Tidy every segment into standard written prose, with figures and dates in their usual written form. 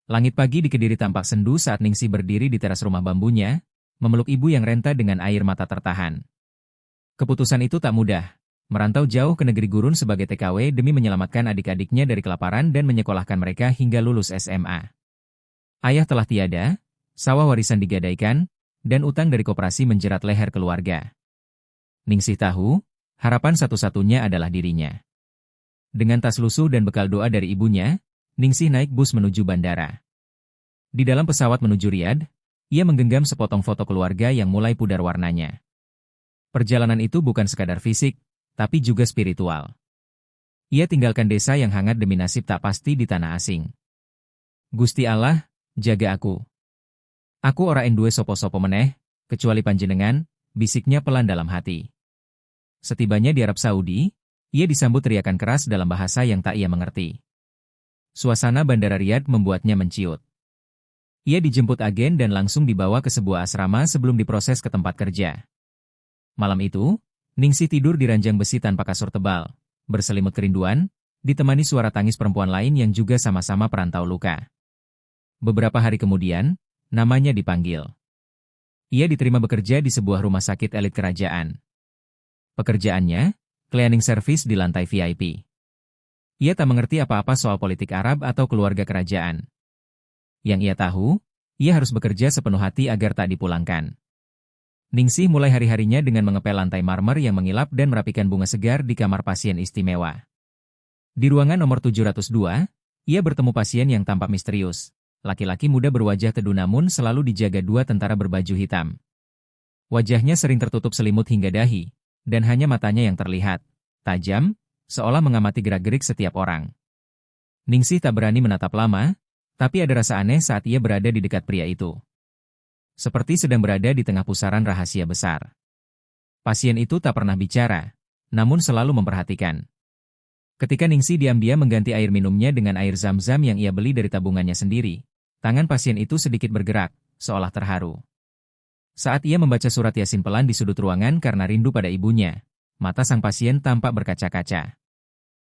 Langit pagi di Kediri tampak sendu saat Ningsih berdiri di teras rumah bambunya, memeluk ibu yang renta dengan air mata tertahan. Keputusan itu tak mudah. Merantau jauh ke negeri gurun sebagai TKW demi menyelamatkan adik-adiknya dari kelaparan dan menyekolahkan mereka hingga lulus SMA. Ayah telah tiada, sawah warisan digadaikan, dan utang dari koperasi menjerat leher keluarga. Ningsih tahu, harapan satu-satunya adalah dirinya. Dengan tas lusuh dan bekal doa dari ibunya, Ningsih naik bus menuju bandara. Di dalam pesawat menuju Riyadh, ia menggenggam sepotong foto keluarga yang mulai pudar warnanya. Perjalanan itu bukan sekadar fisik, tapi juga spiritual. Ia tinggalkan desa yang hangat demi nasib tak pasti di tanah asing. Gusti Allah, jaga aku. Aku ora duwe sopo-sopo meneh, kecuali panjenengan, bisiknya pelan dalam hati. Setibanya di Arab Saudi, ia disambut teriakan keras dalam bahasa yang tak ia mengerti. Suasana bandara Riyadh membuatnya menciut. Ia dijemput agen dan langsung dibawa ke sebuah asrama sebelum diproses ke tempat kerja. Malam itu, Ningsih tidur di ranjang besi tanpa kasur tebal, berselimut kerinduan, ditemani suara tangis perempuan lain yang juga sama-sama perantau luka. Beberapa hari kemudian, namanya dipanggil. Ia diterima bekerja di sebuah rumah sakit elit kerajaan. Pekerjaannya, cleaning service di lantai VIP. Ia tak mengerti apa-apa soal politik Arab atau keluarga kerajaan. Yang ia tahu, ia harus bekerja sepenuh hati agar tak dipulangkan. Ningsih mulai hari-harinya dengan mengepel lantai marmer yang mengilap dan merapikan bunga segar di kamar pasien istimewa. Di ruangan nomor 702, ia bertemu pasien yang tampak misterius. Laki-laki muda berwajah teduh namun selalu dijaga dua tentara berbaju hitam. Wajahnya sering tertutup selimut hingga dahi, dan hanya matanya yang terlihat tajam, seolah mengamati gerak-gerik setiap orang. Ningsih tak berani menatap lama, tapi ada rasa aneh saat ia berada di dekat pria itu. Seperti sedang berada di tengah pusaran rahasia besar. Pasien itu tak pernah bicara, namun selalu memperhatikan. Ketika Ningsih diam-diam mengganti air minumnya dengan air zam-zam yang ia beli dari tabungannya sendiri, tangan pasien itu sedikit bergerak, seolah terharu. Saat ia membaca surat Yasin pelan di sudut ruangan karena rindu pada ibunya, mata sang pasien tampak berkaca-kaca.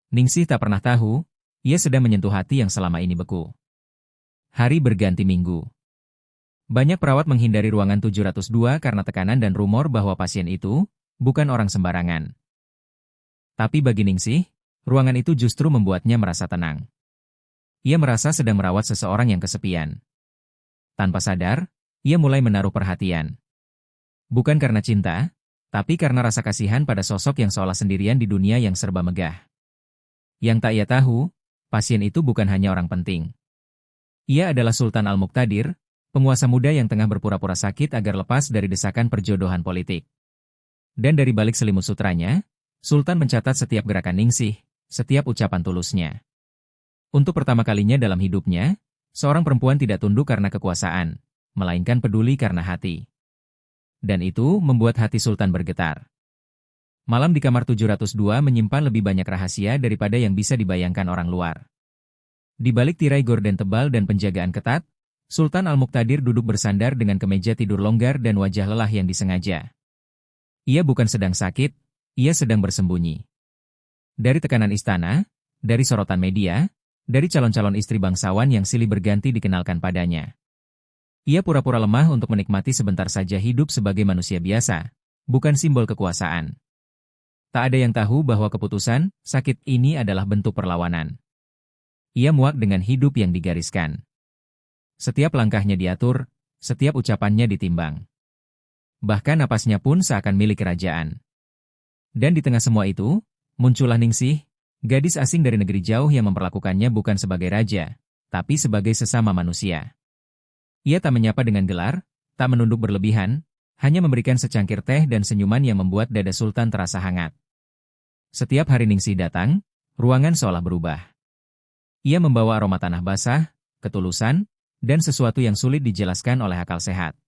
Ningsih tak pernah tahu, ia sedang menyentuh hati yang selama ini beku. Hari berganti minggu. Banyak perawat menghindari ruangan 702 karena tekanan dan rumor bahwa pasien itu bukan orang sembarangan. Tapi bagi Ningsih, ruangan itu justru membuatnya merasa tenang. Ia merasa sedang merawat seseorang yang kesepian. Tanpa sadar, ia mulai menaruh perhatian. Bukan karena cinta, tapi karena rasa kasihan pada sosok yang seolah sendirian di dunia yang serba megah. Yang tak ia tahu, pasien itu bukan hanya orang penting. Ia adalah Sultan Al-Muqtadir, penguasa muda yang tengah berpura-pura sakit agar lepas dari desakan perjodohan politik. Dan dari balik selimut sutranya, Sultan mencatat setiap gerakan Ningsih, setiap ucapan tulusnya. Untuk pertama kalinya dalam hidupnya, seorang perempuan tidak tunduk karena kekuasaan, melainkan peduli karena hati. Dan itu membuat hati Sultan bergetar. Malam di kamar 702 menyimpan lebih banyak rahasia daripada yang bisa dibayangkan orang luar. Di balik tirai gorden tebal dan penjagaan ketat, Sultan Al-Muqtadir duduk bersandar dengan kemeja tidur longgar dan wajah lelah yang disengaja. Ia bukan sedang sakit, ia sedang bersembunyi. Dari tekanan istana, dari sorotan media, dari calon-calon istri bangsawan yang silih berganti dikenalkan padanya. Ia pura-pura lemah untuk menikmati sebentar saja hidup sebagai manusia biasa, bukan simbol kekuasaan. Tak ada yang tahu bahwa keputusan sakit ini adalah bentuk perlawanan. Ia muak dengan hidup yang digariskan. Setiap langkahnya diatur, setiap ucapannya ditimbang. Bahkan napasnya pun seakan milik kerajaan. Dan di tengah semua itu, muncullah Ningsih, gadis asing dari negeri jauh yang memperlakukannya bukan sebagai raja, tapi sebagai sesama manusia. Ia tak menyapa dengan gelar, tak menunduk berlebihan, hanya memberikan secangkir teh dan senyuman yang membuat dada Sultan terasa hangat. Setiap hari Ningsih datang, ruangan seolah berubah. Ia membawa aroma tanah basah, ketulusan, dan sesuatu yang sulit dijelaskan oleh akal sehat.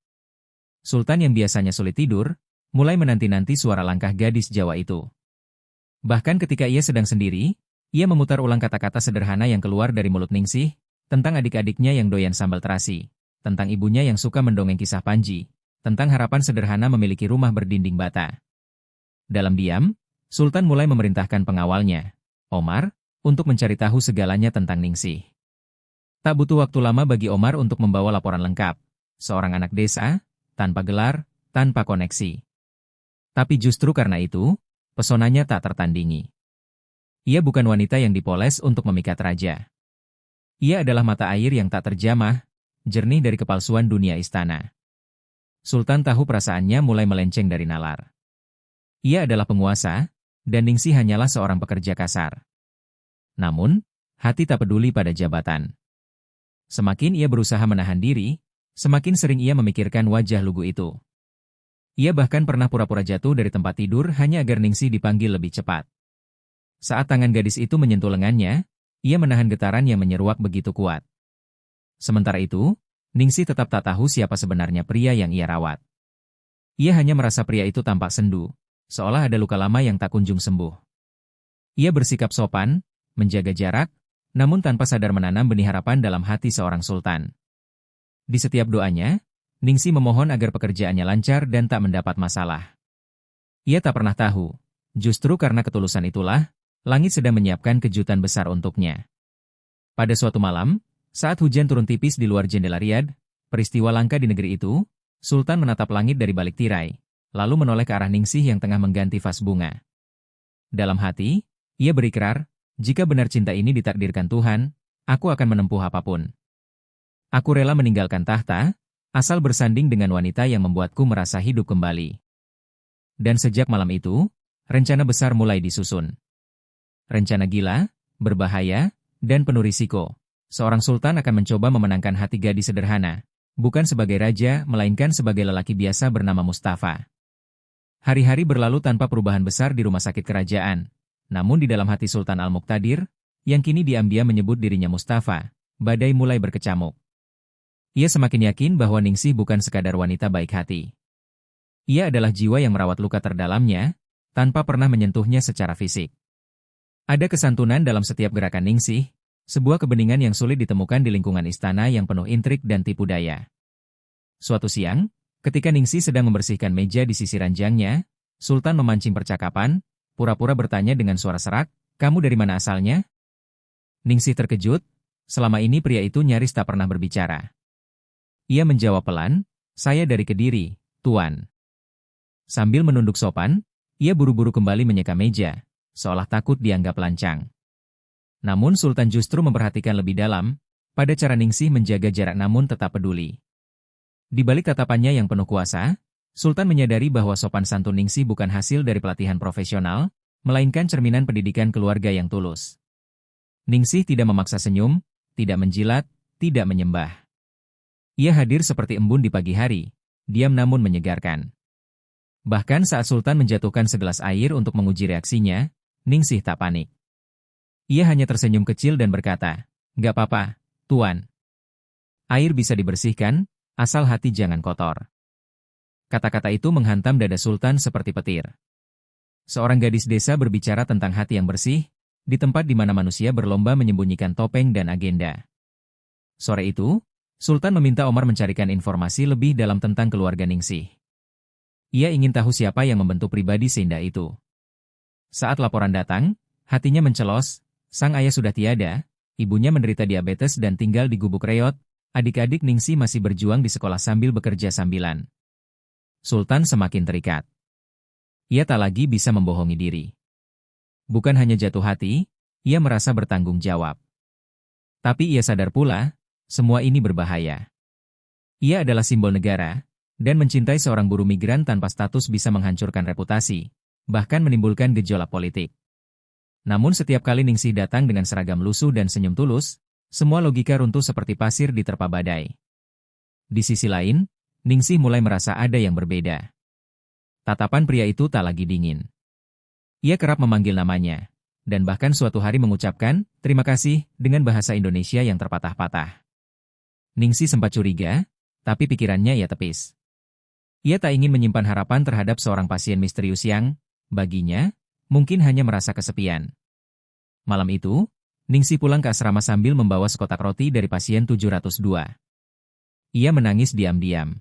Sultan yang biasanya sulit tidur, mulai menanti-nanti suara langkah gadis Jawa itu. Bahkan ketika ia sedang sendiri, ia memutar ulang kata-kata sederhana yang keluar dari mulut Ningsih, tentang adik-adiknya yang doyan sambal terasi, tentang ibunya yang suka mendongeng kisah Panji, tentang harapan sederhana memiliki rumah berdinding bata. Dalam diam, Sultan mulai memerintahkan pengawalnya, Omar, untuk mencari tahu segalanya tentang Ningsih. Tak butuh waktu lama bagi Omar untuk membawa laporan lengkap. Seorang anak desa, tanpa gelar, tanpa koneksi. Tapi justru karena itu, pesonanya tak tertandingi. Ia bukan wanita yang dipoles untuk memikat raja. Ia adalah mata air yang tak terjamah, jernih dari kepalsuan dunia istana. Sultan tahu perasaannya mulai melenceng dari nalar. Ia adalah penguasa, dan Ningsih hanyalah seorang pekerja kasar. Namun, hati tak peduli pada jabatan. Semakin ia berusaha menahan diri, semakin sering ia memikirkan wajah lugu itu. Ia bahkan pernah pura-pura jatuh dari tempat tidur hanya agar Ningsih dipanggil lebih cepat. Saat tangan gadis itu menyentuh lengannya, ia menahan getaran yang menyeruak begitu kuat. Sementara itu, Ningsih tetap tak tahu siapa sebenarnya pria yang ia rawat. Ia hanya merasa pria itu tampak sendu, seolah ada luka lama yang tak kunjung sembuh. Ia bersikap sopan, menjaga jarak, namun tanpa sadar menanam benih harapan dalam hati seorang sultan. Di setiap doanya, Ningsih memohon agar pekerjaannya lancar dan tak mendapat masalah. Ia tak pernah tahu, justru karena ketulusan itulah, langit sedang menyiapkan kejutan besar untuknya. Pada suatu malam, saat hujan turun tipis di luar jendela Riyadh, peristiwa langka di negeri itu, Sultan menatap langit dari balik tirai, lalu menoleh ke arah Ningsih yang tengah mengganti vas bunga. Dalam hati, ia berikrar, jika benar cinta ini ditakdirkan Tuhan, aku akan menempuh apapun. Aku rela meninggalkan tahta, asal bersanding dengan wanita yang membuatku merasa hidup kembali. Dan sejak malam itu, rencana besar mulai disusun. Rencana gila, berbahaya, dan penuh risiko. Seorang sultan akan mencoba memenangkan hati gadis sederhana, bukan sebagai raja, melainkan sebagai lelaki biasa bernama Mustafa. Hari-hari berlalu tanpa perubahan besar di rumah sakit kerajaan. Namun di dalam hati Sultan Al-Muqtadir, yang kini diam-diam menyebut dirinya Mustafa, badai mulai berkecamuk. Ia semakin yakin bahwa Ningsih bukan sekadar wanita baik hati. Ia adalah jiwa yang merawat luka terdalamnya, tanpa pernah menyentuhnya secara fisik. Ada kesantunan dalam setiap gerakan Ningsih, sebuah kebeningan yang sulit ditemukan di lingkungan istana yang penuh intrik dan tipu daya. Suatu siang, ketika Ningsih sedang membersihkan meja di sisi ranjangnya, Sultan memancing percakapan, pura-pura bertanya dengan suara serak, "Kamu dari mana asalnya?" Ningsih terkejut, selama ini pria itu nyaris tak pernah berbicara. Ia menjawab pelan, "Saya dari Kediri, Tuan." Sambil menunduk sopan, ia buru-buru kembali menyeka meja, seolah takut dianggap lancang. Namun Sultan justru memperhatikan lebih dalam, pada cara Ningsih menjaga jarak namun tetap peduli. Di balik tatapannya yang penuh kuasa, Sultan menyadari bahwa sopan santun Ningsih bukan hasil dari pelatihan profesional, melainkan cerminan pendidikan keluarga yang tulus. Ningsih tidak memaksa senyum, tidak menjilat, tidak menyembah. Ia hadir seperti embun di pagi hari, diam namun menyegarkan. Bahkan saat Sultan menjatuhkan segelas air untuk menguji reaksinya, Ningsih tak panik. Ia hanya tersenyum kecil dan berkata, "Gak apa-apa, Tuan. Air bisa dibersihkan, asal hati jangan kotor." Kata-kata itu menghantam dada Sultan seperti petir. Seorang gadis desa berbicara tentang hati yang bersih, di tempat di mana manusia berlomba menyembunyikan topeng dan agenda. Sore itu, Sultan meminta Omar mencarikan informasi lebih dalam tentang keluarga Ningsih. Ia ingin tahu siapa yang membentuk pribadi seindah itu. Saat laporan datang, hatinya mencelos, sang ayah sudah tiada, ibunya menderita diabetes dan tinggal di gubuk reot, adik-adik Ningsih masih berjuang di sekolah sambil bekerja sambilan. Sultan semakin terikat. Ia tak lagi bisa membohongi diri. Bukan hanya jatuh hati, ia merasa bertanggung jawab. Tapi ia sadar pula, semua ini berbahaya. Ia adalah simbol negara, dan mencintai seorang buruh migran tanpa status bisa menghancurkan reputasi, bahkan menimbulkan gejolak politik. Namun setiap kali Ningsih datang dengan seragam lusuh dan senyum tulus, semua logika runtuh seperti pasir diterpa badai. Di sisi lain, Ningsih mulai merasa ada yang berbeda. Tatapan pria itu tak lagi dingin. Ia kerap memanggil namanya, dan bahkan suatu hari mengucapkan, "Terima kasih," dengan bahasa Indonesia yang terpatah-patah. Ningsih sempat curiga, tapi pikirannya ia tepis. Ia tak ingin menyimpan harapan terhadap seorang pasien misterius yang, baginya, mungkin hanya merasa kesepian. Malam itu, Ningsih pulang ke asrama sambil membawa sekotak roti dari pasien 702. Ia menangis diam-diam.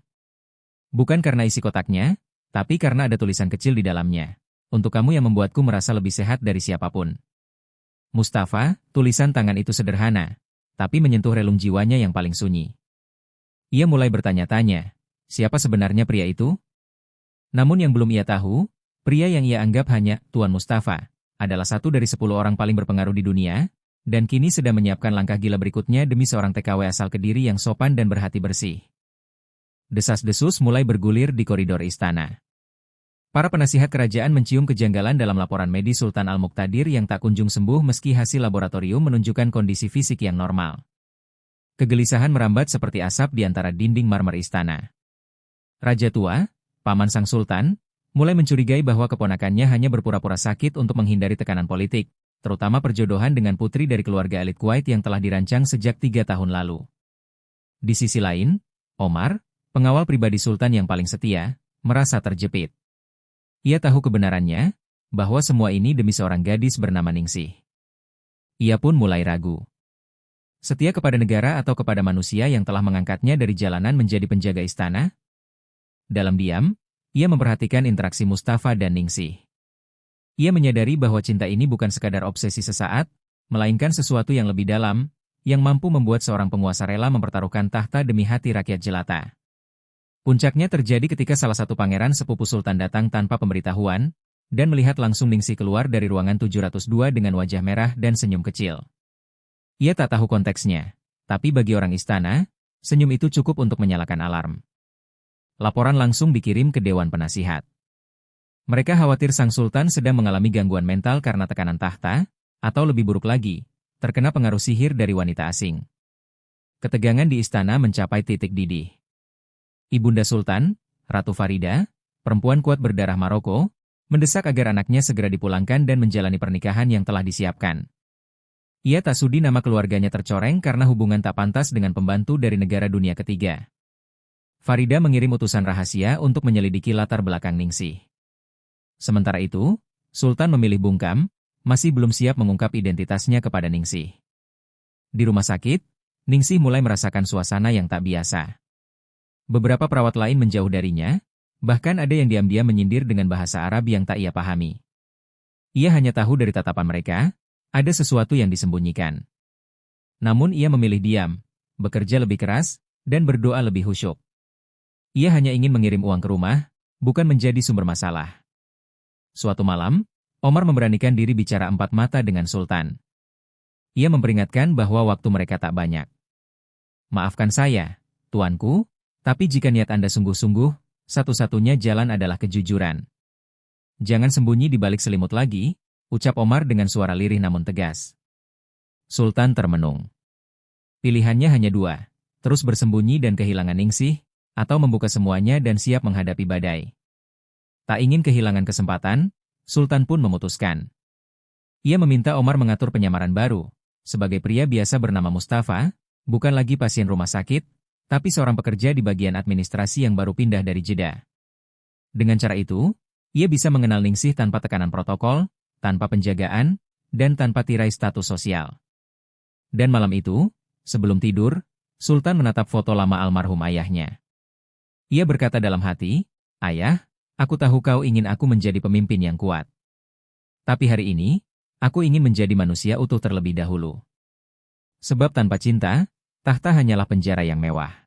Bukan karena isi kotaknya, tapi karena ada tulisan kecil di dalamnya. "Untuk kamu yang membuatku merasa lebih sehat dari siapapun." Mustafa, tulisan tangan itu sederhana, tapi menyentuh relung jiwanya yang paling sunyi. Ia mulai bertanya-tanya, siapa sebenarnya pria itu? Namun yang belum ia tahu, pria yang ia anggap hanya Tuan Mustafa, adalah satu dari 10 orang paling berpengaruh di dunia, dan kini sedang menyiapkan langkah gila berikutnya demi seorang TKW asal Kediri yang sopan dan berhati bersih. Desas-desus mulai bergulir di koridor istana. Para penasihat kerajaan mencium kejanggalan dalam laporan medis Sultan Al-Muqtadir yang tak kunjung sembuh meski hasil laboratorium menunjukkan kondisi fisik yang normal. Kegelisahan merambat seperti asap di antara dinding marmer istana. Raja tua, paman sang sultan, mulai mencurigai bahwa keponakannya hanya berpura-pura sakit untuk menghindari tekanan politik, terutama perjodohan dengan putri dari keluarga elit Kuwait yang telah dirancang sejak 3 tahun lalu. Di sisi lain, Omar, pengawal pribadi sultan yang paling setia, merasa terjepit. Ia tahu kebenarannya, bahwa semua ini demi seorang gadis bernama Ningsih. Ia pun mulai ragu. Setia kepada negara atau kepada manusia yang telah mengangkatnya dari jalanan menjadi penjaga istana? Dalam diam, ia memperhatikan interaksi Mustafa dan Ningsih. Ia menyadari bahwa cinta ini bukan sekadar obsesi sesaat, melainkan sesuatu yang lebih dalam, yang mampu membuat seorang penguasa rela mempertaruhkan tahta demi hati rakyat jelata. Puncaknya terjadi ketika salah satu pangeran sepupu sultan datang tanpa pemberitahuan, dan melihat langsung Ningsih keluar dari ruangan 702 dengan wajah merah dan senyum kecil. Ia tak tahu konteksnya, tapi bagi orang istana, senyum itu cukup untuk menyalakan alarm. Laporan langsung dikirim ke Dewan Penasihat. Mereka khawatir sang sultan sedang mengalami gangguan mental karena tekanan tahta, atau lebih buruk lagi, terkena pengaruh sihir dari wanita asing. Ketegangan di istana mencapai titik didih. Ibunda Sultan, Ratu Farida, perempuan kuat berdarah Maroko, mendesak agar anaknya segera dipulangkan dan menjalani pernikahan yang telah disiapkan. Ia tak sudi nama keluarganya tercoreng karena hubungan tak pantas dengan pembantu dari negara dunia ketiga. Farida mengirim utusan rahasia untuk menyelidiki latar belakang Ningsih. Sementara itu, Sultan memilih bungkam, masih belum siap mengungkap identitasnya kepada Ningsih. Di rumah sakit, Ningsih mulai merasakan suasana yang tak biasa. Beberapa perawat lain menjauh darinya, bahkan ada yang diam-diam menyindir dengan bahasa Arab yang tak ia pahami. Ia hanya tahu dari tatapan mereka, ada sesuatu yang disembunyikan. Namun ia memilih diam, bekerja lebih keras, dan berdoa lebih khusyuk. Ia hanya ingin mengirim uang ke rumah, bukan menjadi sumber masalah. Suatu malam, Omar memberanikan diri bicara empat mata dengan Sultan. Ia memperingatkan bahwa waktu mereka tak banyak. Maafkan saya, tuanku, tapi jika niat Anda sungguh-sungguh, satu-satunya jalan adalah kejujuran. Jangan sembunyi di balik selimut lagi, ucap Omar dengan suara lirih namun tegas. Sultan termenung. Pilihannya hanya dua, terus bersembunyi dan kehilangan Ningsih, atau membuka semuanya dan siap menghadapi badai. Tak ingin kehilangan kesempatan, Sultan pun memutuskan. Ia meminta Omar mengatur penyamaran baru, sebagai pria biasa bernama Mustafa, bukan lagi pasien rumah sakit, tapi seorang pekerja di bagian administrasi yang baru pindah dari Jeddah. Dengan cara itu, ia bisa mengenal Ningsih tanpa tekanan protokol, tanpa penjagaan, dan tanpa tirai status sosial. Dan malam itu, sebelum tidur, Sultan menatap foto lama almarhum ayahnya. Ia berkata dalam hati, "Ayah, aku tahu kau ingin aku menjadi pemimpin yang kuat. Tapi hari ini, aku ingin menjadi manusia utuh terlebih dahulu. Sebab tanpa cinta, tahta hanyalah penjara yang mewah."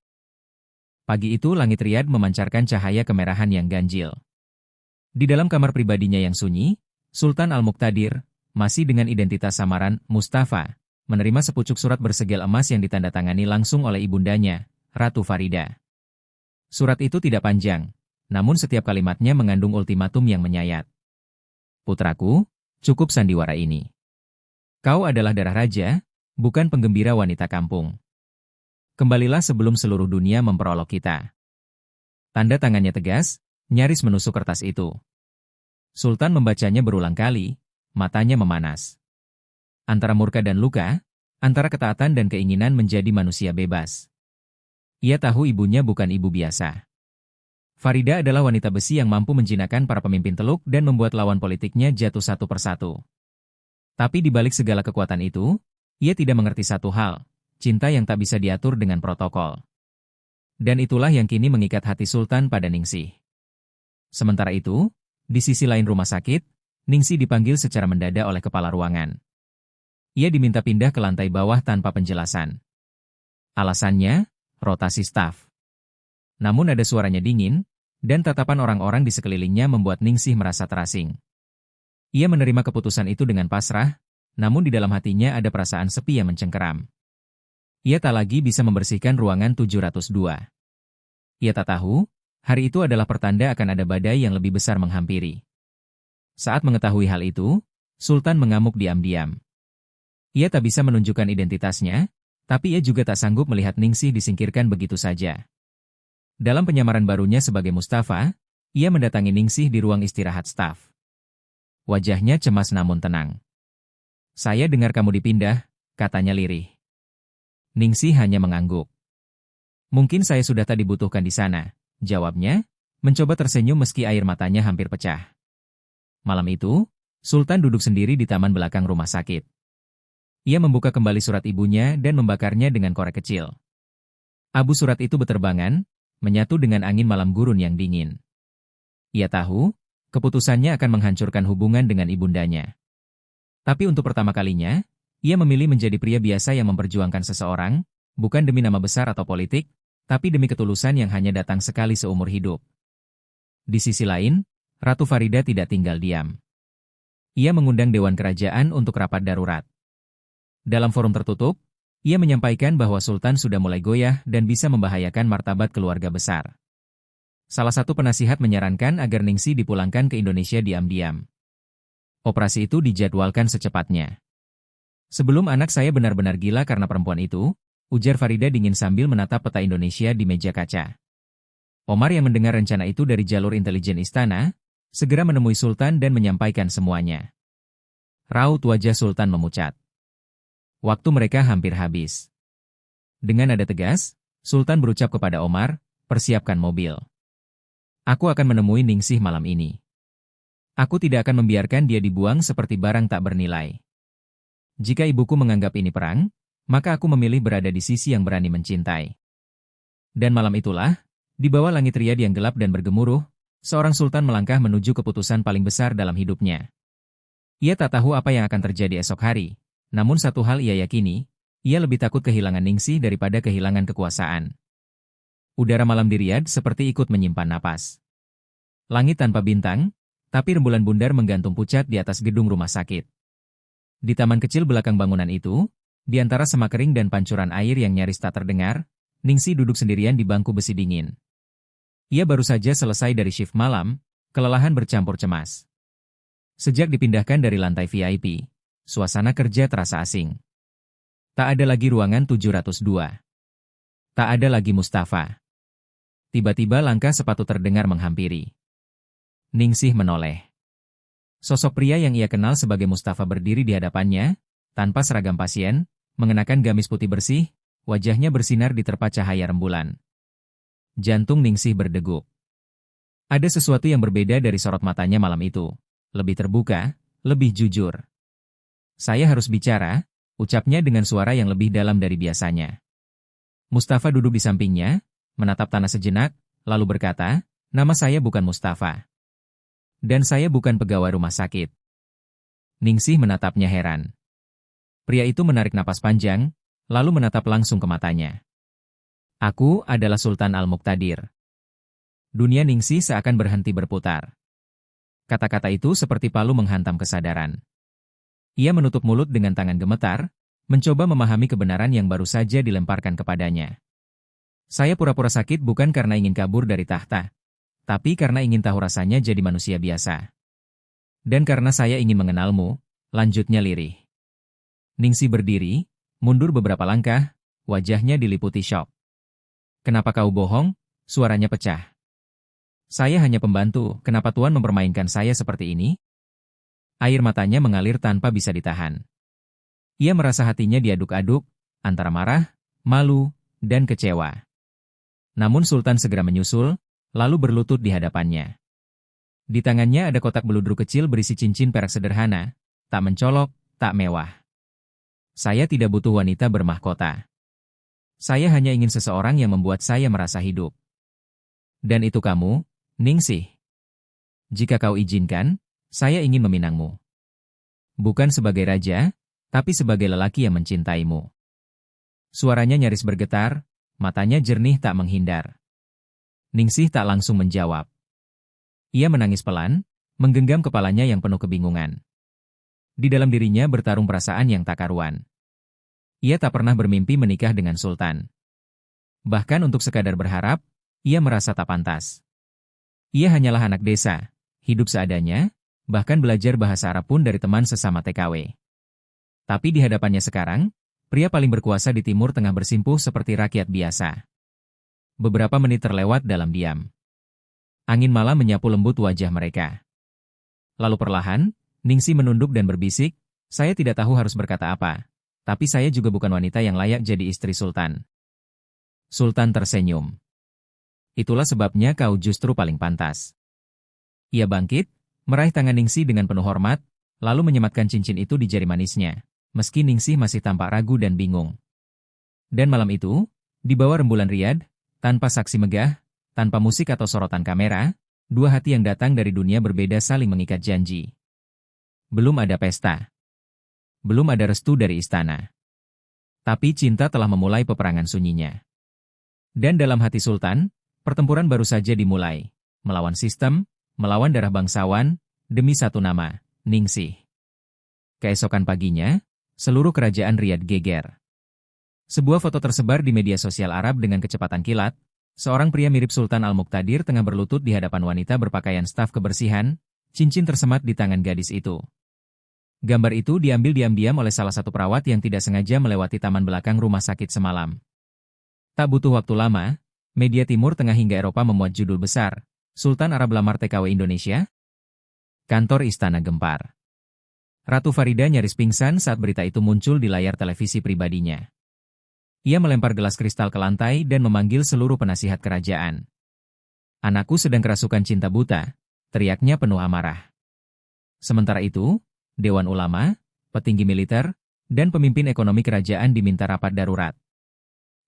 Pagi itu langit Riyadh memancarkan cahaya kemerahan yang ganjil. Di dalam kamar pribadinya yang sunyi, Sultan Al-Muqtadir, masih dengan identitas samaran Mustafa, menerima sepucuk surat bersegel emas yang ditandatangani langsung oleh ibundanya, Ratu Farida. Surat itu tidak panjang, namun setiap kalimatnya mengandung ultimatum yang menyayat. Putraku, cukup sandiwara ini. Kau adalah darah raja, bukan penggembira wanita kampung. Kembalilah sebelum seluruh dunia memperolok kita. Tanda tangannya tegas, nyaris menusuk kertas itu. Sultan membacanya berulang kali, matanya memanas. Antara murka dan luka, antara ketaatan dan keinginan menjadi manusia bebas. Ia tahu ibunya bukan ibu biasa. Farida adalah wanita besi yang mampu menjinakkan para pemimpin Teluk dan membuat lawan politiknya jatuh satu persatu. Tapi di balik segala kekuatan itu, ia tidak mengerti satu hal, cinta yang tak bisa diatur dengan protokol. Dan itulah yang kini mengikat hati Sultan pada Ningsih. Sementara itu, di sisi lain rumah sakit, Ningsih dipanggil secara mendadak oleh kepala ruangan. Ia diminta pindah ke lantai bawah tanpa penjelasan. Alasannya, rotasi staf. Namun ada suaranya dingin, dan tatapan orang-orang di sekelilingnya membuat Ningsih merasa terasing. Ia menerima keputusan itu dengan pasrah, namun di dalam hatinya ada perasaan sepi yang mencengkeram. Ia tak lagi bisa membersihkan ruangan 702. Ia tak tahu, hari itu adalah pertanda akan ada badai yang lebih besar menghampiri. Saat mengetahui hal itu, Sultan mengamuk diam-diam. Ia tak bisa menunjukkan identitasnya, tapi ia juga tak sanggup melihat Ningsih disingkirkan begitu saja. Dalam penyamaran barunya sebagai Mustafa, ia mendatangi Ningsih di ruang istirahat staf. Wajahnya cemas namun tenang. "Saya dengar kamu dipindah," katanya lirih. Ningsih hanya mengangguk. "Mungkin saya sudah tak dibutuhkan di sana," jawabnya, mencoba tersenyum meski air matanya hampir pecah. Malam itu, Sultan duduk sendiri di taman belakang rumah sakit. Ia membuka kembali surat ibunya dan membakarnya dengan korek kecil. Abu surat itu beterbangan, menyatu dengan angin malam gurun yang dingin. Ia tahu, keputusannya akan menghancurkan hubungan dengan ibundanya. Tapi untuk pertama kalinya, ia memilih menjadi pria biasa yang memperjuangkan seseorang, bukan demi nama besar atau politik, tapi demi ketulusan yang hanya datang sekali seumur hidup. Di sisi lain, Ratu Farida tidak tinggal diam. Ia mengundang Dewan Kerajaan untuk rapat darurat. Dalam forum tertutup, ia menyampaikan bahwa Sultan sudah mulai goyah dan bisa membahayakan martabat keluarga besar. Salah satu penasihat menyarankan agar Ningsih dipulangkan ke Indonesia diam-diam. Operasi itu dijadwalkan secepatnya. "Sebelum anak saya benar-benar gila karena perempuan itu," ujar Farida dingin sambil menatap peta Indonesia di meja kaca. Omar yang mendengar rencana itu dari jalur intelijen istana, segera menemui Sultan dan menyampaikan semuanya. Raut wajah Sultan memucat. Waktu mereka hampir habis. Dengan nada tegas, Sultan berucap kepada Omar, "Persiapkan mobil. Aku akan menemui Ningsih malam ini. Aku tidak akan membiarkan dia dibuang seperti barang tak bernilai. Jika ibuku menganggap ini perang, maka aku memilih berada di sisi yang berani mencintai." Dan malam itulah, di bawah langit riad yang gelap dan bergemuruh, seorang sultan melangkah menuju keputusan paling besar dalam hidupnya. Ia tak tahu apa yang akan terjadi esok hari, namun satu hal ia yakini, ia lebih takut kehilangan Ningsih daripada kehilangan kekuasaan. Udara malam di Riyadh seperti ikut menyimpan napas. Langit tanpa bintang, tapi rembulan bundar menggantung pucat di atas gedung rumah sakit. Di taman kecil belakang bangunan itu, di antara semak kering dan pancuran air yang nyaris tak terdengar, Ningsih duduk sendirian di bangku besi dingin. Ia baru saja selesai dari shift malam, kelelahan bercampur cemas. Sejak dipindahkan dari lantai VIP, suasana kerja terasa asing. Tak ada lagi ruangan 702. Tak ada lagi Mustafa. Tiba-tiba langkah sepatu terdengar menghampiri. Ningsih menoleh. Sosok pria yang ia kenal sebagai Mustafa berdiri di hadapannya, tanpa seragam pasien, mengenakan gamis putih bersih, wajahnya bersinar diterpa cahaya rembulan. Jantung Ningsih berdegup. Ada sesuatu yang berbeda dari sorot matanya malam itu. Lebih terbuka, lebih jujur. "Saya harus bicara," ucapnya dengan suara yang lebih dalam dari biasanya. Mustafa duduk di sampingnya, menatap tanah sejenak, lalu berkata, "Nama saya bukan Mustafa. Dan saya bukan pegawai rumah sakit." Ningsih menatapnya heran. Pria itu menarik napas panjang, lalu menatap langsung ke matanya. "Aku adalah Sultan Al-Muqtadir." Dunia Ningsih seakan berhenti berputar. Kata-kata itu seperti palu menghantam kesadaran. Ia menutup mulut dengan tangan gemetar, mencoba memahami kebenaran yang baru saja dilemparkan kepadanya. "Saya pura-pura sakit bukan karena ingin kabur dari tahta, tapi karena ingin tahu rasanya jadi manusia biasa. Dan karena saya ingin mengenalmu," lanjutnya lirih. Ningsih berdiri, mundur beberapa langkah, wajahnya diliputi syok. "Kenapa kau bohong?" Suaranya pecah. "Saya hanya pembantu, kenapa Tuan mempermainkan saya seperti ini?" Air matanya mengalir tanpa bisa ditahan. Ia merasa hatinya diaduk-aduk, antara marah, malu, dan kecewa. Namun Sultan segera menyusul, lalu berlutut di hadapannya. Di tangannya ada kotak beludru kecil berisi cincin perak sederhana, tak mencolok, tak mewah. "Saya tidak butuh wanita bermahkota. Saya hanya ingin seseorang yang membuat saya merasa hidup. Dan itu kamu, Ningsih. Jika kau izinkan, saya ingin meminangmu. Bukan sebagai raja, tapi sebagai lelaki yang mencintaimu. Suaranya nyaris bergetar, matanya jernih tak menghindar. Ningsih tak langsung menjawab. Ia menangis pelan, menggenggam kepalanya yang penuh kebingungan. Di dalam dirinya bertarung perasaan yang tak karuan. Ia tak pernah bermimpi menikah dengan Sultan. Bahkan untuk sekadar berharap, ia merasa tak pantas. Ia hanyalah anak desa, hidup seadanya, bahkan belajar bahasa Arab pun dari teman sesama TKW. Tapi di hadapannya sekarang, pria paling berkuasa di Timur Tengah bersimpuh seperti rakyat biasa. Beberapa menit terlewat dalam diam. Angin malam menyapu lembut wajah mereka. Lalu perlahan, Ningsih menunduk dan berbisik, "Saya tidak tahu harus berkata apa, tapi saya juga bukan wanita yang layak jadi istri Sultan." Sultan tersenyum. "Itulah sebabnya kau justru paling pantas." Ia bangkit, meraih tangan Ningsih dengan penuh hormat, lalu menyematkan cincin itu di jari manisnya, meski Ningsih masih tampak ragu dan bingung. Dan malam itu, di bawah rembulan riad, tanpa saksi megah, tanpa musik atau sorotan kamera, dua hati yang datang dari dunia berbeda saling mengikat janji. Belum ada pesta. Belum ada restu dari istana. Tapi cinta telah memulai peperangan sunyinya. Dan dalam hati Sultan, pertempuran baru saja dimulai, melawan sistem, melawan darah bangsawan, demi satu nama, Ningsih. Keesokan paginya, seluruh kerajaan Riyadh geger. Sebuah foto tersebar di media sosial Arab dengan kecepatan kilat, seorang pria mirip Sultan Al-Muqtadir tengah berlutut di hadapan wanita berpakaian staf kebersihan, cincin tersemat di tangan gadis itu. Gambar itu diambil diam-diam oleh salah satu perawat yang tidak sengaja melewati taman belakang rumah sakit semalam. Tak butuh waktu lama, media Timur Tengah hingga Eropa memuat judul besar, Sultan Arab lamar TKW Indonesia? Kantor istana gempar. Ratu Farida nyaris pingsan saat berita itu muncul di layar televisi pribadinya. Ia melempar gelas kristal ke lantai dan memanggil seluruh penasihat kerajaan. "Anakku sedang kerasukan cinta buta," teriaknya penuh amarah. Sementara itu, Dewan Ulama, petinggi militer, dan pemimpin ekonomi kerajaan diminta rapat darurat.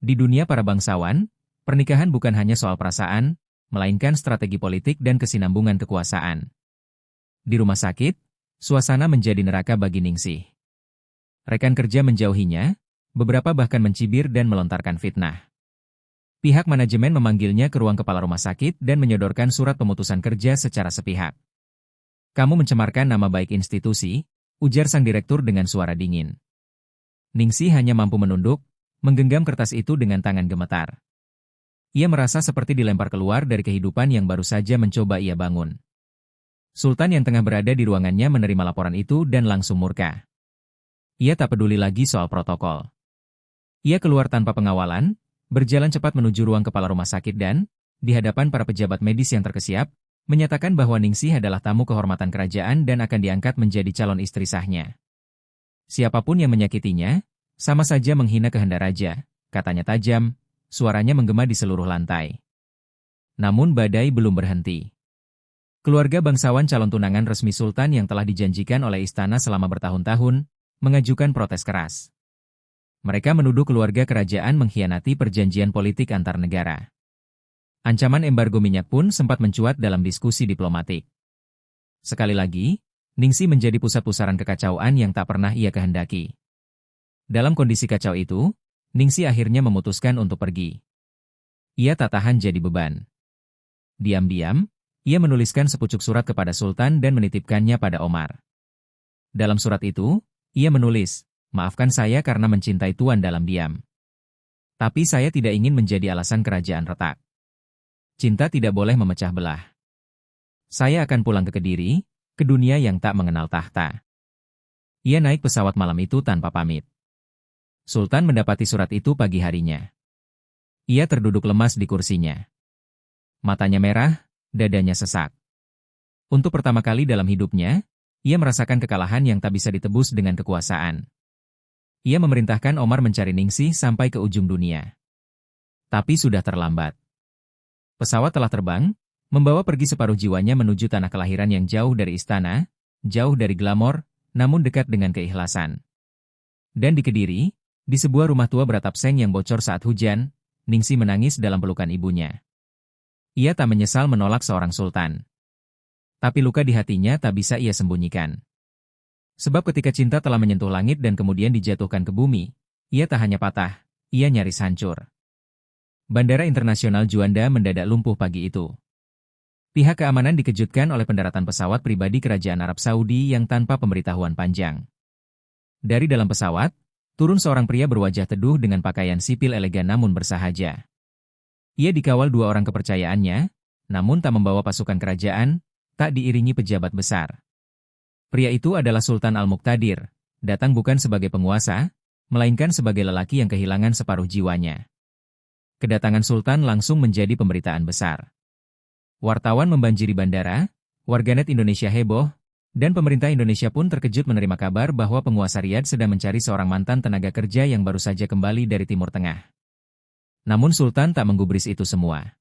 Di dunia para bangsawan, pernikahan bukan hanya soal perasaan, melainkan strategi politik dan kesinambungan kekuasaan. Di rumah sakit, suasana menjadi neraka bagi Ningsih. Rekan kerja menjauhinya, beberapa bahkan mencibir dan melontarkan fitnah. Pihak manajemen memanggilnya ke ruang kepala rumah sakit dan menyodorkan surat pemutusan kerja secara sepihak. "Kamu mencemarkan nama baik institusi," ujar sang direktur dengan suara dingin. Ningsih hanya mampu menunduk, menggenggam kertas itu dengan tangan gemetar. Ia merasa seperti dilempar keluar dari kehidupan yang baru saja mencoba ia bangun. Sultan yang tengah berada di ruangannya menerima laporan itu dan langsung murka. Ia tak peduli lagi soal protokol. Ia keluar tanpa pengawalan, berjalan cepat menuju ruang kepala rumah sakit dan, di hadapan para pejabat medis yang terkesiap, menyatakan bahwa Ningsih adalah tamu kehormatan kerajaan dan akan diangkat menjadi calon istri sahnya. Siapapun yang menyakitinya, sama saja menghina kehendak raja, katanya tajam, suaranya menggema di seluruh lantai. Namun badai belum berhenti. Keluarga bangsawan calon tunangan resmi Sultan yang telah dijanjikan oleh istana selama bertahun-tahun, mengajukan protes keras. Mereka menuduh keluarga kerajaan mengkhianati perjanjian politik antar negara. Ancaman embargo minyak pun sempat mencuat dalam diskusi diplomatik. Sekali lagi, Ningsih menjadi pusat pusaran kekacauan yang tak pernah ia kehendaki. Dalam kondisi kacau itu, Ningsih akhirnya memutuskan untuk pergi. Ia tak tahan jadi beban. Diam-diam, ia menuliskan sepucuk surat kepada Sultan dan menitipkannya pada Omar. Dalam surat itu, ia menulis, "Maafkan saya karena mencintai Tuan dalam diam. Tapi saya tidak ingin menjadi alasan kerajaan retak. Cinta tidak boleh memecah belah. Saya akan pulang ke Kediri, ke dunia yang tak mengenal tahta." Ia naik pesawat malam itu tanpa pamit. Sultan mendapati surat itu pagi harinya. Ia terduduk lemas di kursinya. Matanya merah, dadanya sesak. Untuk pertama kali dalam hidupnya, ia merasakan kekalahan yang tak bisa ditebus dengan kekuasaan. Ia memerintahkan Omar mencari Ningsih sampai ke ujung dunia. Tapi sudah terlambat. Pesawat telah terbang, membawa pergi separuh jiwanya menuju tanah kelahiran yang jauh dari istana, jauh dari glamor, namun dekat dengan keikhlasan. Dan di Kediri, di sebuah rumah tua beratap seng yang bocor saat hujan, Ningsih menangis dalam pelukan ibunya. Ia tak menyesal menolak seorang sultan. Tapi luka di hatinya tak bisa ia sembunyikan. Sebab ketika cinta telah menyentuh langit dan kemudian dijatuhkan ke bumi, ia tak hanya patah, ia nyaris hancur. Bandara Internasional Juanda mendadak lumpuh pagi itu. Pihak keamanan dikejutkan oleh pendaratan pesawat pribadi Kerajaan Arab Saudi yang tanpa pemberitahuan panjang. Dari dalam pesawat, turun seorang pria berwajah teduh dengan pakaian sipil elegan namun bersahaja. Ia dikawal 2 orang kepercayaannya, namun tak membawa pasukan kerajaan, tak diiringi pejabat besar. Pria itu adalah Sultan Al-Muqtadir, datang bukan sebagai penguasa, melainkan sebagai lelaki yang kehilangan separuh jiwanya. Kedatangan Sultan langsung menjadi pemberitaan besar. Wartawan membanjiri bandara, warganet Indonesia heboh, dan pemerintah Indonesia pun terkejut menerima kabar bahwa penguasa Riyadh sedang mencari seorang mantan tenaga kerja yang baru saja kembali dari Timur Tengah. Namun Sultan tak menggubris itu semua.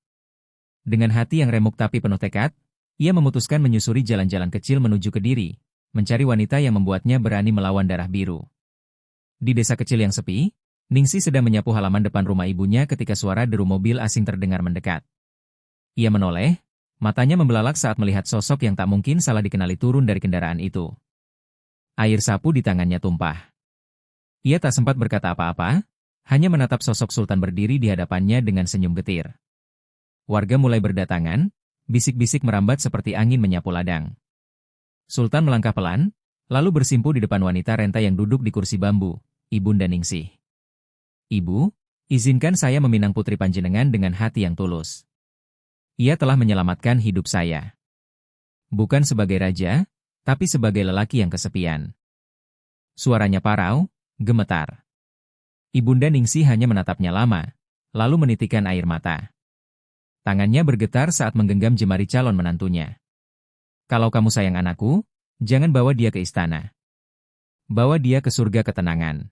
Dengan hati yang remuk tapi penuh tekad, ia memutuskan menyusuri jalan-jalan kecil menuju Kediri, mencari wanita yang membuatnya berani melawan darah biru. Di desa kecil yang sepi, Ningsih sedang menyapu halaman depan rumah ibunya ketika suara deru mobil asing terdengar mendekat. Ia menoleh, matanya membelalak saat melihat sosok yang tak mungkin salah dikenali turun dari kendaraan itu. Air sapu di tangannya tumpah. Ia tak sempat berkata apa-apa, hanya menatap sosok Sultan berdiri di hadapannya dengan senyum getir. Warga mulai berdatangan, bisik-bisik merambat seperti angin menyapu ladang. Sultan melangkah pelan, lalu bersimpu di depan wanita renta yang duduk di kursi bambu, Ibunda Ningsih. Ibu, izinkan saya meminang putri panjenengan dengan hati yang tulus. Ia telah menyelamatkan hidup saya. Bukan sebagai raja, tapi sebagai lelaki yang kesepian. Suaranya parau, gemetar. Ibunda Ningsih hanya menatapnya lama, lalu menitikkan air mata. Tangannya bergetar saat menggenggam jemari calon menantunya. Kalau kamu sayang anakku, jangan bawa dia ke istana. Bawa dia ke surga ketenangan.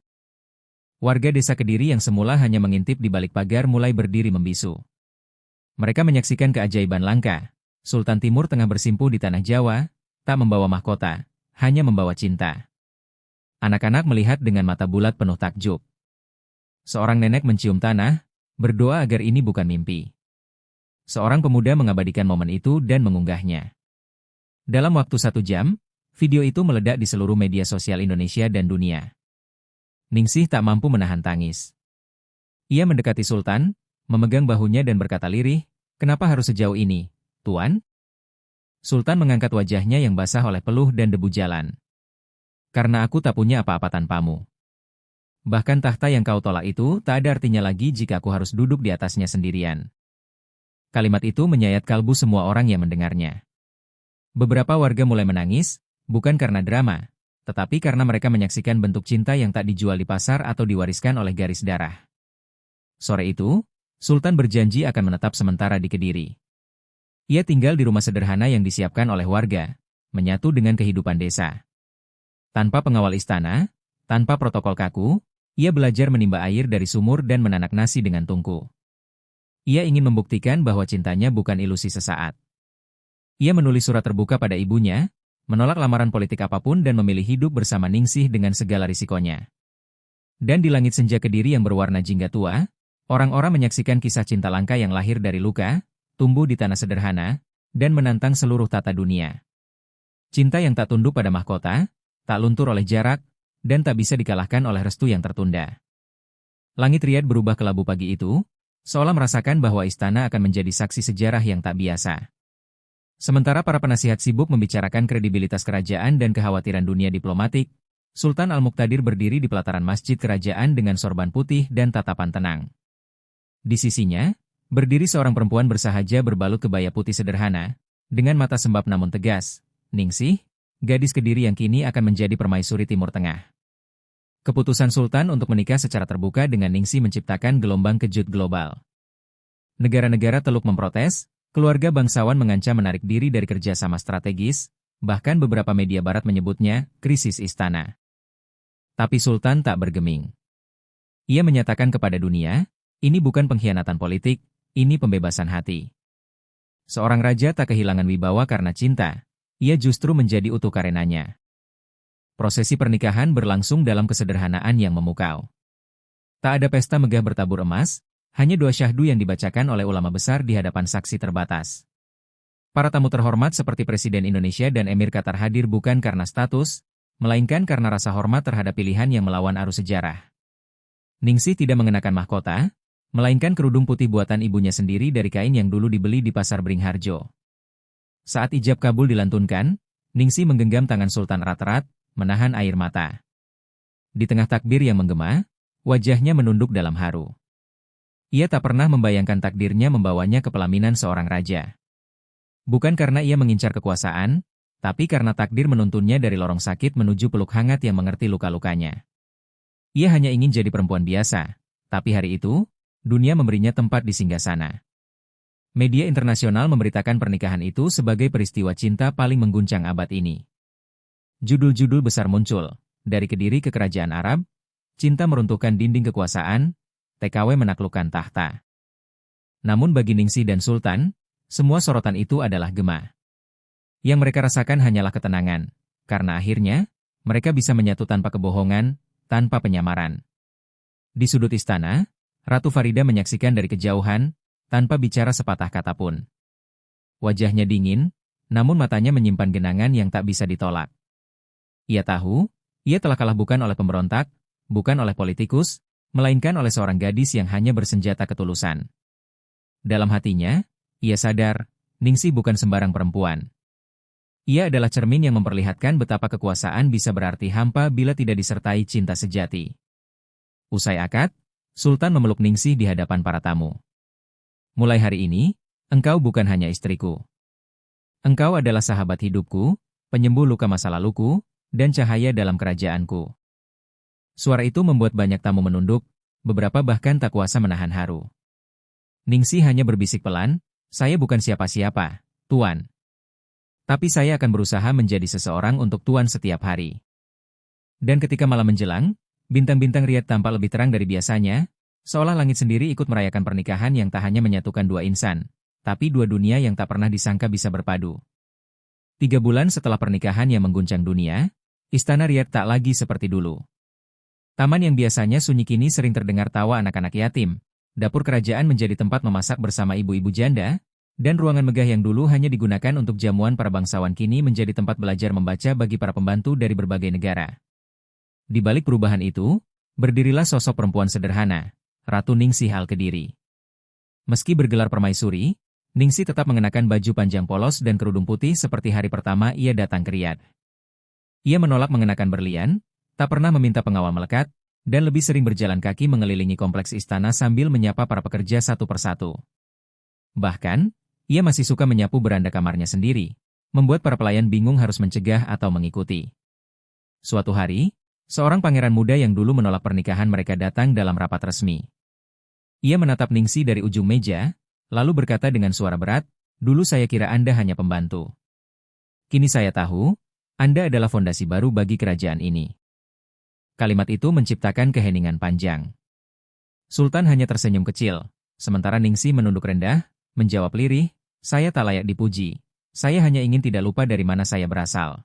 Warga desa Kediri yang semula hanya mengintip di balik pagar mulai berdiri membisu. Mereka menyaksikan keajaiban langka. Sultan Timur Tengah bersimpuh di tanah Jawa, tak membawa mahkota, hanya membawa cinta. Anak-anak melihat dengan mata bulat penuh takjub. Seorang nenek mencium tanah, berdoa agar ini bukan mimpi. Seorang pemuda mengabadikan momen itu dan mengunggahnya. Dalam waktu 1 jam, video itu meledak di seluruh media sosial Indonesia dan dunia. Ningsih tak mampu menahan tangis. Ia mendekati Sultan, memegang bahunya dan berkata lirih, "Kenapa harus sejauh ini, Tuan?" Sultan mengangkat wajahnya yang basah oleh peluh dan debu jalan. "Karena aku tak punya apa-apa tanpamu. Bahkan tahta yang kau tolak itu tak ada artinya lagi jika aku harus duduk di atasnya sendirian." Kalimat itu menyayat kalbu semua orang yang mendengarnya. Beberapa warga mulai menangis, bukan karena drama, tetapi karena mereka menyaksikan bentuk cinta yang tak dijual di pasar atau diwariskan oleh garis darah. Sore itu, Sultan berjanji akan menetap sementara di Kediri. Ia tinggal di rumah sederhana yang disiapkan oleh warga, menyatu dengan kehidupan desa. Tanpa pengawal istana, tanpa protokol kaku, ia belajar menimba air dari sumur dan menanak nasi dengan tungku. Ia ingin membuktikan bahwa cintanya bukan ilusi sesaat. Ia menulis surat terbuka pada ibunya, menolak lamaran politik apapun dan memilih hidup bersama Ningsih dengan segala risikonya. Dan di langit senja Kediri yang berwarna jingga tua, orang-orang menyaksikan kisah cinta langka yang lahir dari luka, tumbuh di tanah sederhana, dan menantang seluruh tata dunia. Cinta yang tak tunduk pada mahkota, tak luntur oleh jarak, dan tak bisa dikalahkan oleh restu yang tertunda. Langit Riyadh berubah kelabu pagi itu, seolah merasakan bahwa istana akan menjadi saksi sejarah yang tak biasa. Sementara para penasihat sibuk membicarakan kredibilitas kerajaan dan kekhawatiran dunia diplomatik, Sultan Al-Muqtadir berdiri di pelataran masjid kerajaan dengan sorban putih dan tatapan tenang. Di sisinya, berdiri seorang perempuan bersahaja berbalut kebaya putih sederhana, dengan mata sembab namun tegas. Ningsih, gadis Kediri yang kini akan menjadi permaisuri Timur Tengah. Keputusan Sultan untuk menikah secara terbuka dengan Ningsih menciptakan gelombang kejut global. Negara-negara Teluk memprotes, keluarga bangsawan mengancam menarik diri dari kerjasama strategis, bahkan beberapa media barat menyebutnya krisis istana. Tapi Sultan tak bergeming. Ia menyatakan kepada dunia, ini bukan pengkhianatan politik, ini pembebasan hati. Seorang raja tak kehilangan wibawa karena cinta, ia justru menjadi utuh karenanya. Prosesi pernikahan berlangsung dalam kesederhanaan yang memukau. Tak ada pesta megah bertabur emas, hanya 2 syahdu yang dibacakan oleh ulama besar di hadapan saksi terbatas. Para tamu terhormat seperti Presiden Indonesia dan Emir Qatar hadir bukan karena status, melainkan karena rasa hormat terhadap pilihan yang melawan arus sejarah. Ningsih tidak mengenakan mahkota, melainkan kerudung putih buatan ibunya sendiri dari kain yang dulu dibeli di pasar Beringharjo. Saat ijab kabul dilantunkan, Ningsih menggenggam tangan Sultan erat-erat, menahan air mata. Di tengah takbir yang menggema, wajahnya menunduk dalam haru. Ia tak pernah membayangkan takdirnya membawanya ke pelaminan seorang raja. Bukan karena ia mengincar kekuasaan, tapi karena takdir menuntunnya dari lorong sakit menuju peluk hangat yang mengerti luka-lukanya. Ia hanya ingin jadi perempuan biasa, tapi hari itu, dunia memberinya tempat di singgasana. Media internasional memberitakan pernikahan itu sebagai peristiwa cinta paling mengguncang abad ini. Judul-judul besar muncul, dari Kediri ke Kerajaan Arab, cinta meruntuhkan dinding kekuasaan, TKW menaklukkan tahta. Namun bagi Ningsih dan Sultan, semua sorotan itu adalah gema. Yang mereka rasakan hanyalah ketenangan, karena akhirnya, mereka bisa menyatu tanpa kebohongan, tanpa penyamaran. Di sudut istana, Ratu Farida menyaksikan dari kejauhan, tanpa bicara sepatah kata pun. Wajahnya dingin, namun matanya menyimpan genangan yang tak bisa ditolak. Ia tahu, ia telah kalah bukan oleh pemberontak, bukan oleh politikus, melainkan oleh seorang gadis yang hanya bersenjata ketulusan. Dalam hatinya, ia sadar, Ningsih bukan sembarang perempuan. Ia adalah cermin yang memperlihatkan betapa kekuasaan bisa berarti hampa bila tidak disertai cinta sejati. Usai akad, Sultan memeluk Ningsih di hadapan para tamu. Mulai hari ini, engkau bukan hanya istriku. Engkau adalah sahabat hidupku, penyembuh luka masa laluku, dan cahaya dalam kerajaanku. Suara itu membuat banyak tamu menunduk, beberapa bahkan tak kuasa menahan haru. Ningsih hanya berbisik pelan, saya bukan siapa-siapa, Tuan. Tapi saya akan berusaha menjadi seseorang untuk Tuan setiap hari. Dan ketika malam menjelang, bintang-bintang Riyadh tampak lebih terang dari biasanya, seolah langit sendiri ikut merayakan pernikahan yang tak hanya menyatukan dua insan, tapi dua dunia yang tak pernah disangka bisa berpadu. 3 bulan setelah pernikahan yang mengguncang dunia, istana Riyadh tak lagi seperti dulu. Taman yang biasanya sunyi kini sering terdengar tawa anak-anak yatim. Dapur kerajaan menjadi tempat memasak bersama ibu-ibu janda, dan ruangan megah yang dulu hanya digunakan untuk jamuan para bangsawan kini menjadi tempat belajar membaca bagi para pembantu dari berbagai negara. Di balik perubahan itu, berdirilah sosok perempuan sederhana, Ratu Ningsih Al-Kediri. Meski bergelar permaisuri, Ningsih tetap mengenakan baju panjang polos dan kerudung putih seperti hari pertama ia datang ke Riyadh. Ia menolak mengenakan berlian, tak pernah meminta pengawal melekat, dan lebih sering berjalan kaki mengelilingi kompleks istana sambil menyapa para pekerja satu persatu. Bahkan, ia masih suka menyapu beranda kamarnya sendiri, membuat para pelayan bingung harus mencegah atau mengikuti. Suatu hari, seorang pangeran muda yang dulu menolak pernikahan mereka datang dalam rapat resmi. Ia menatap Ningsih dari ujung meja, lalu berkata dengan suara berat, "Dulu saya kira Anda hanya pembantu. Kini saya tahu, Anda adalah fondasi baru bagi kerajaan ini." Kalimat itu menciptakan keheningan panjang. Sultan hanya tersenyum kecil, sementara Ningsih menunduk rendah, menjawab lirih, "Saya tak layak dipuji. Saya hanya ingin tidak lupa dari mana saya berasal."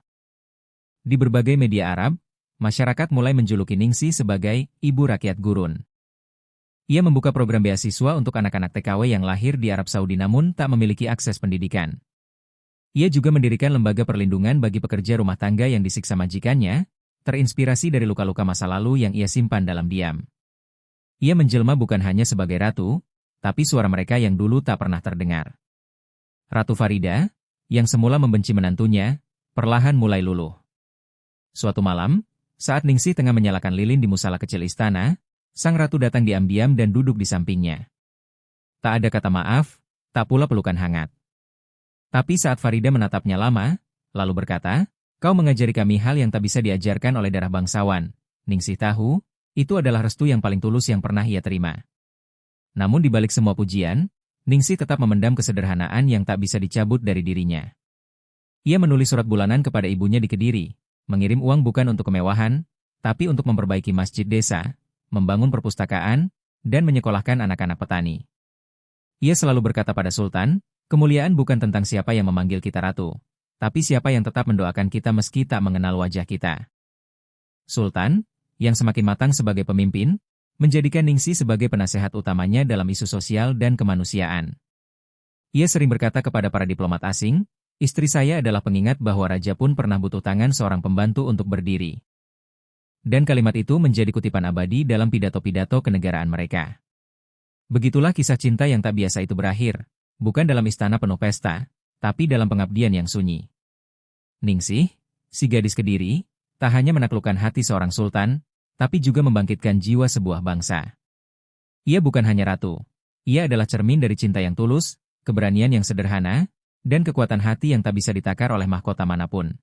Di berbagai media Arab, masyarakat mulai menjuluki Ningsih sebagai Ibu Rakyat Gurun. Ia membuka program beasiswa untuk anak-anak TKW yang lahir di Arab Saudi namun tak memiliki akses pendidikan. Ia juga mendirikan lembaga perlindungan bagi pekerja rumah tangga yang disiksa majikannya, terinspirasi dari luka-luka masa lalu yang ia simpan dalam diam. Ia menjelma bukan hanya sebagai ratu, tapi suara mereka yang dulu tak pernah terdengar. Ratu Farida, yang semula membenci menantunya, perlahan mulai luluh. Suatu malam, saat Ningsih tengah menyalakan lilin di musala kecil istana, sang ratu datang diam-diam dan duduk di sampingnya. Tak ada kata maaf, tak pula pelukan hangat. Tapi saat Farida menatapnya lama, lalu berkata, "Kau mengajari kami hal yang tak bisa diajarkan oleh darah bangsawan." Ningsih tahu, itu adalah restu yang paling tulus yang pernah ia terima. Namun di balik semua pujian, Ningsih tetap memendam kesederhanaan yang tak bisa dicabut dari dirinya. Ia menulis surat bulanan kepada ibunya di Kediri, mengirim uang bukan untuk kemewahan, tapi untuk memperbaiki masjid desa, membangun perpustakaan, dan menyekolahkan anak-anak petani. Ia selalu berkata pada Sultan, "Kemuliaan bukan tentang siapa yang memanggil kita ratu, tapi siapa yang tetap mendoakan kita meski tak mengenal wajah kita." Sultan, yang semakin matang sebagai pemimpin, menjadikan Ningsih sebagai penasehat utamanya dalam isu sosial dan kemanusiaan. Ia sering berkata kepada para diplomat asing, Istri saya adalah pengingat bahwa raja pun pernah butuh tangan seorang pembantu untuk berdiri. Dan kalimat itu menjadi kutipan abadi dalam pidato-pidato kenegaraan mereka. Begitulah kisah cinta yang tak biasa itu berakhir, bukan dalam istana penuh pesta, tapi dalam pengabdian yang sunyi. Ningsih, si gadis Kediri, tak hanya menaklukkan hati seorang sultan, tapi juga membangkitkan jiwa sebuah bangsa. Ia bukan hanya ratu, ia adalah cermin dari cinta yang tulus, keberanian yang sederhana, dan kekuatan hati yang tak bisa ditakar oleh mahkota manapun.